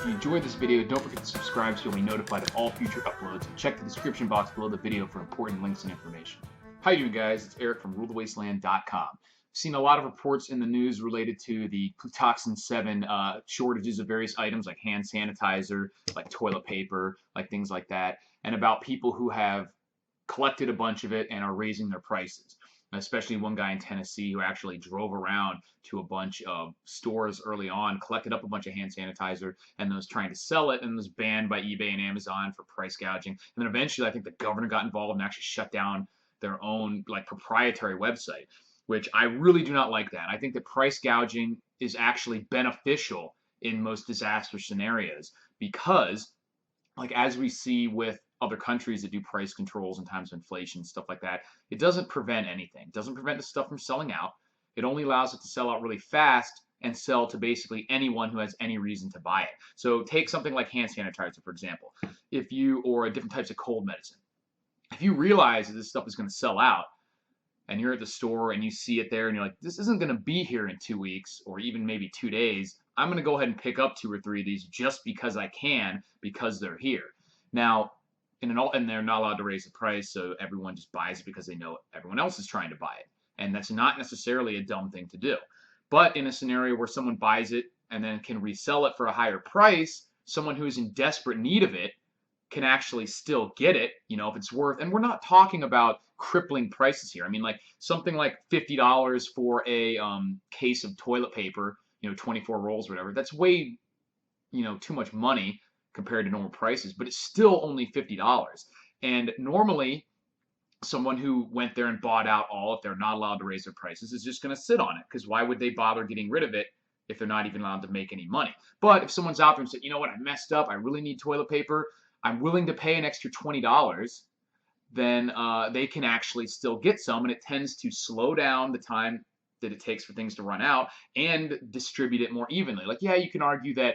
you enjoyed this video, don't forget to subscribe so you'll be notified of all future uploads, and check the description box below the video for important links and information. How you doing, guys? It's Eric from RuleTheWasteland.com. I've seen a lot of reports in the news related to the Plutoxin 7 shortages of various items like hand sanitizer, like toilet paper, like things like that, and about people who have collected a bunch of it and are raising their prices. Especially one guy in Tennessee who actually drove around to a bunch of stores early on, collected up a bunch of hand sanitizer, and was trying to sell it, and was banned by eBay and Amazon for price gouging. And then eventually, I think the governor got involved and actually shut down their own proprietary website, which I really do not like that. I think that price gouging is actually beneficial in most disaster scenarios because, as we see with other countries that do price controls in times of inflation, stuff like that, it doesn't prevent anything. It doesn't prevent the stuff from selling out. It only allows it to sell out really fast and sell to basically anyone who has any reason to buy it. So take something like hand sanitizer, for example, or different types of cold medicine. If you realize that this stuff is going to sell out and you're at the store and you see it there and you're like, this isn't going to be here in 2 weeks or even maybe 2 days, I'm going to go ahead and pick up 2 or 3 of these just because I can, because they're here. Now, and they're not allowed to raise the price, so everyone just buys it because they know everyone else is trying to buy it. And that's not necessarily a dumb thing to do. But in a scenario where someone buys it and then can resell it for a higher price, someone who is in desperate need of it can actually still get it, if it's worth, and we're not talking about crippling prices here. I mean, like something like $50 for a case of toilet paper, 24 rolls or whatever, that's way, too much money compared to normal prices, but it's still only $50. And normally, someone who went there and bought out all, if they're not allowed to raise their prices, is just going to sit on it, because why would they bother getting rid of it if they're not even allowed to make any money? But if someone's out there and said, you know what, I messed up, I really need toilet paper, I'm willing to pay an extra $20, then they can actually still get some, and it tends to slow down the time that it takes for things to run out and distribute it more evenly. You can argue that,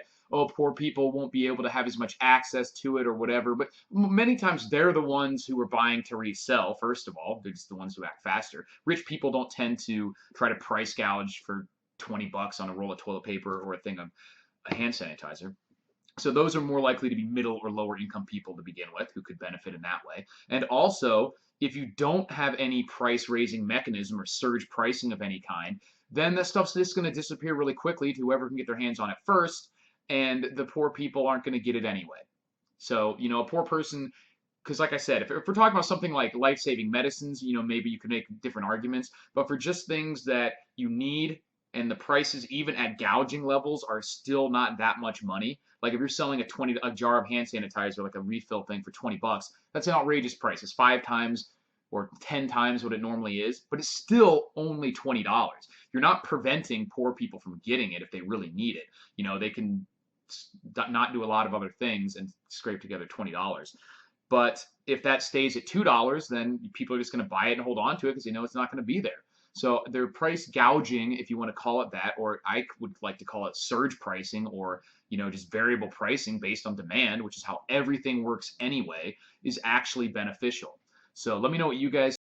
poor people won't be able to have as much access to it or whatever, but many times they're the ones who are buying to resell, first of all. They're just the ones who act faster. Rich people don't tend to try to price gouge for $20 on a roll of toilet paper or a thing of a hand sanitizer. So those are more likely to be middle or lower income people to begin with who could benefit in that way. And also, if you don't have any price raising mechanism or surge pricing of any kind, then that stuff's just going to disappear really quickly to whoever can get their hands on it first, and the poor people aren't going to get it anyway. So, a poor person, because like I said, if we're talking about something like life-saving medicines, maybe you could make different arguments, but for just things that you need and the prices even at gouging levels are still not that much money. Like if you're selling a jar of hand sanitizer, like a refill thing for $20, that's an outrageous price. It's 5 times or 10 times what it normally is, but it's still only $20. You're not preventing poor people from getting it if they really need it. They can not do a lot of other things and scrape together $20. But if that stays at $2, then people are just going to buy it and hold on to it because they know it's not going to be there. So they're price gouging, if you want to call it that, or I would like to call it surge pricing, or just variable pricing based on demand, which is how everything works anyway, is actually beneficial. So let me know what you guys